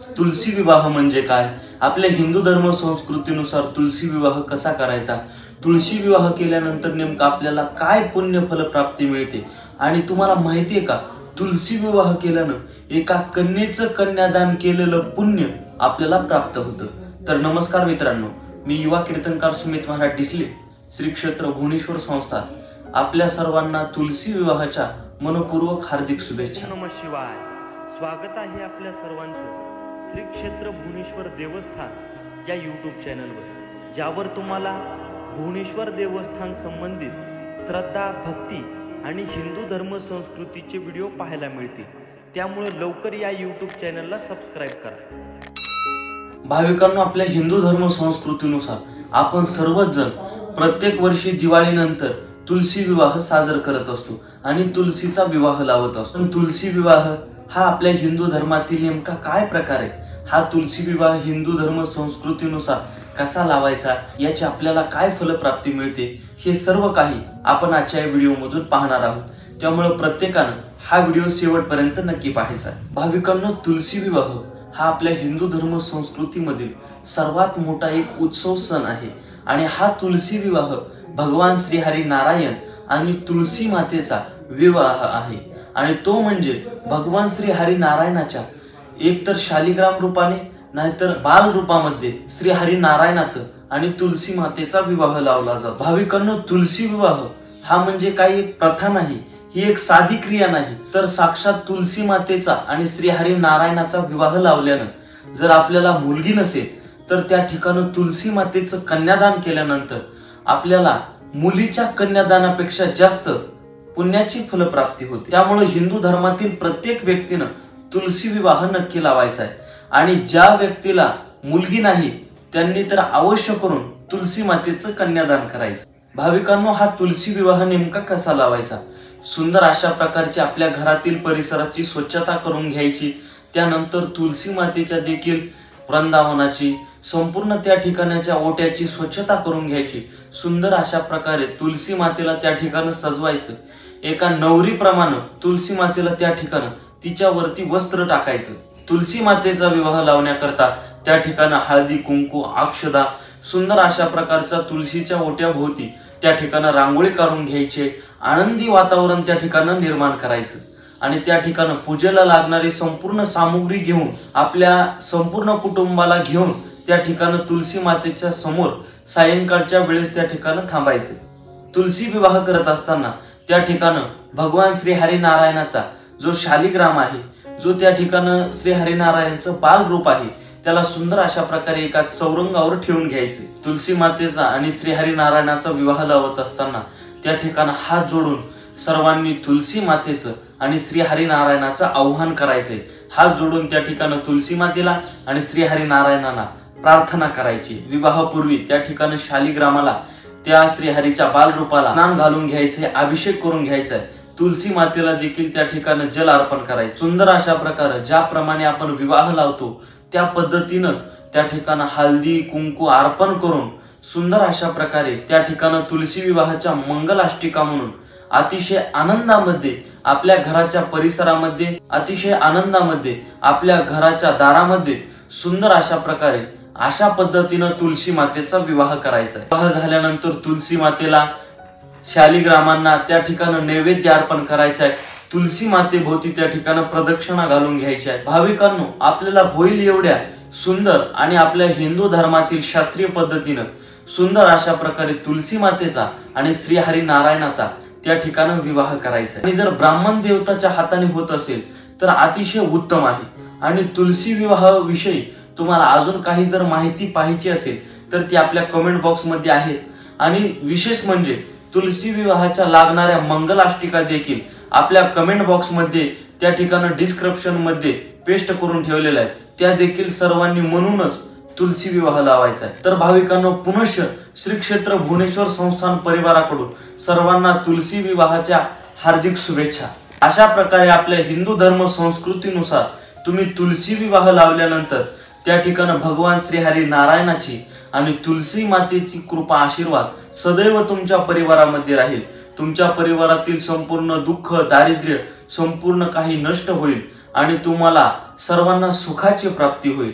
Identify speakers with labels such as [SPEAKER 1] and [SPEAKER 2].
[SPEAKER 1] तुलसी विवाह म्हणजे काय, आपल्या हिंदू धर्म संस्कृतीनुसार तुलसी विवाह कसा करायचा, तुळशी विवाह केल्यानंतर नेमकं आपल्याला काय पुण्य फल प्राप्ती मिळते आणि तुम्हाला माहिती आहे का तुलसी विवाह केल्यानं एका कन्येचं कन्यादान केलेलं पुण्य आपल्याला प्राप्त होतं। तर नमस्कार मित्रांनो, मी युवा कीर्तनकार सुमित महाराज डिसले, श्री क्षेत्र भुवनेश्वर संस्थान आपल्या सर्वांना तुलसी विवाहाच्या मनपूर्वक हार्दिक शुभेच्छा।
[SPEAKER 2] नमः शिवाय। स्वागत आहे आपल्या सर्वांचं श्री क्षेत्र भुवनेश्वर देवस्थान या यूट्यूब चॅनलवर, ज्यावर तुम्हाला भुवनेश्वर देवस्थान संबंधित श्रद्धा, भक्ती आणि हिंदू धर्म संस्कृतीचे व्हिडिओ पाहायला मिळतील। त्यामुळे लवकर या यूट्यूब चॅनलला सबस्क्राइब करा।
[SPEAKER 1] भाविकांनो, आपल्या हिंदू धर्म संस्कृतीनुसार आपण सर्वच जण प्रत्येक वर्षी दिवाळीनंतर तुलसी विवाह साजरा करत असतो आणि तुलसीचा विवाह लावत असतो। पण तुलसी विवाह हा आपल्या हिंदू धर्मातील नेमका काय प्रकार आहे, हा तुलसी विवाह हिंदू धर्म संस्कृतीनुसार कसा लावायचा, याची आपल्याला काय फलप्राप्ती मिळते, हे सर्व काही आपण आजच्या व्हिडिओमधून पाहणार आहोत। त्यामुळे प्रत्येकानं हा व्हिडिओ शेवटपर्यंत नक्की पाहायचा। भाविकांनो, तुलसी विवाह हा आपल्या हिंदू धर्म संस्कृतीमधील सर्वात मोठा एक उत्सव सण आहे आणि हा तुलसी विवाह भगवान श्री हरी नारायण आणि तुलसी मातेचा विवाह आहे आणि तो म्हणजे भगवान श्री हरी नारायणाच्या एकतर शालिग्राम रूपाने नाहीतर बाल रूपामध्ये श्री हरी नारायणाचं आणि तुलसी मातेचा विवाह लावला जातो। भाविकांनो, तुलसी विवाह हा म्हणजे काही एक प्रथा नाही, ही एक साधी क्रिया नाही, तर साक्षात तुलसी मातेचा आणि श्री हरी नारायणाचा विवाह लावल्यानं जर आपल्याला मुलगी नसेल तर त्या ठिकाणी तुलसी मातेचं कन्यादान केल्यानंतर आपल्याला मुलीच्या कन्यादानापेक्षा जास्त पुण्याची फलप्राप्ती होते। त्यामुळे हिंदू धर्मातील प्रत्येक व्यक्तीनं तुलसी विवाह नक्की लावायचा आहे आणि ज्या व्यक्तीला मुलगी नाही त्यांनी तर अवश्य करून तुलसी मातेचं कन्यादान करायचं। भाविकांनो, हा तुलसी विवाह नेमका कसा लावायचा, सुंदर अशा प्रकारची आपल्या घरातील परिसराची स्वच्छता करून घ्यायची, त्यानंतर तुलसी मातेच्या देखील वृंदावनाची संपूर्ण त्या ठिकाणाच्या ओट्याची स्वच्छता करून घ्यायची, सुंदर अशा प्रकारे तुलसी मातेला त्या ठिकाणी सजवायचं। एका नवरीप्रमाणे तुलसी मातेला त्या ठिकाणी तिच्यावरती वस्त्र टाकायचं। तुलसी मातेचा विवाह लावण्याकरता त्या ठिकाणी हळदी, कुंकू, अक्षदा, सुंदर अशा प्रकारचा तुलसीच्या ओट्याभोवती त्या ठिकाणी रांगोळी काढून घ्यायचे, आनंदी वातावरण त्या ठिकाणी निर्माण करायचं आणि त्या ठिकाणी पूजेला लागणारी संपूर्ण सामुग्री घेऊन आपल्या संपूर्ण कुटुंबाला घेऊन त्या ठिकाणी तुलसी मातेच्या समोर सायंकाळच्या वेळेस त्या ठिकाणी थांबायचे। तुलसी विवाह करत असताना त्या ठिकाणी भगवान श्री हरी नारायणाचा जो शालिग्राम आहे, जो त्या ठिकाणी श्री हरिनारायणचं बाल रूप आहे, त्याला सुंदर अशा प्रकारे एका चौरंगावर ठेवून घ्यायचे। तुलसी मातेचा आणि श्री हरिनारायणाचा विवाह लावत असताना त्या ठिकाणी हात जोडून सर्वांनी तुलसी मातेचं आणि श्री हरिनारायणाचं आव्हान करायचंय। हात जोडून त्या ठिकाणी तुलसी मातेला आणि श्री हरिनारायणाला प्रार्थना करायची। विवाहापूर्वी त्या ठिकाणी शालिग्रामाला त्या श्रीहरीच्या बाल रूपाला स्नान घालून घ्यायचे, अभिषेक करून घ्यायचा, तुलसी मातेला देखील त्या ठिकाणी जल अर्पण करायचे। सुंदर अशा प्रकारे ज्याप्रमाणे आपण विवाह लावतो त्या पद्धतीनंच त्या ठिकाणी हळदी, कुंकू अर्पण करून सुंदर अशा प्रकारे त्या ठिकाणी तुलसी विवाहाच्या मंगलाष्टिका म्हणून अतिशय आनंदामध्ये आपल्या घराच्या परिसरामध्ये, अतिशय आनंदामध्ये आपल्या घराच्या दारामध्ये सुंदर अशा प्रकारे अशा पद्धतीनं तुलसी मातेचा विवाह करायचा आहे। विवाह झाल्यानंतर तुलसी मातेला शालिग्रामांना त्या ठिकाणी नैवेद्य अर्पण करायचा आहे। तुलसी मातेभोवती त्या ठिकाणी प्रदक्षिणा घालून घ्यायची आहे। भाविकांनो, आपल्याला होईल एवढ्या सुंदर आणि आपल्या हिंदू धर्मातील शास्त्रीय पद्धतीनं सुंदर अशा प्रकारे तुलसी मातेचा आणि श्री हरी नारायणाचा त्या ठिकाणी विवाह करायचा आहे आणि जर ब्राह्मण देवताच्या हाताने होत असेल तर अतिशय उत्तम आहे। आणि तुलसी विवाह विषयी तुम्हाला अजून काही जर माहिती पाहिजे असेल तर ती आपल्या कमेंट बॉक्स मध्ये आहेत आणि विशेष म्हणजे तुलसी विवाहाच्या लागणाऱ्या मंगलाष्टिका देखील आपल्या कमेंट बॉक्स मध्ये त्या ठिकाणी डिस्क्रिप्शन मध्ये पेस्ट करून ठेवलेल्या आहेत, त्या देखील सर्वांनी म्हणूनच तुलसी विवाह लावायचा आहे। तर भाविकांनो, पुनश्च श्री क्षेत्र भुवनेश्वर संस्थान परिवाराकडून सर्वांना तुलसी विवाहाच्या हार्दिक शुभेच्छा। अशा प्रकारे आपल्या हिंदू धर्म संस्कृतीनुसार तुम्ही तुलसी विवाह लावल्यानंतर त्या ठिकाणी भगवान श्री हरी नारायणाची आणि तुलसी मातेची कृपा, आशीर्वाद सदैव तुमच्या परिवारामध्ये राहील। तुमच्या परिवारातील संपूर्ण दुःख, दारिद्र्य संपूर्ण काही नष्ट होईल आणि तुम्हाला सर्वांना सुखाची प्राप्ती होईल.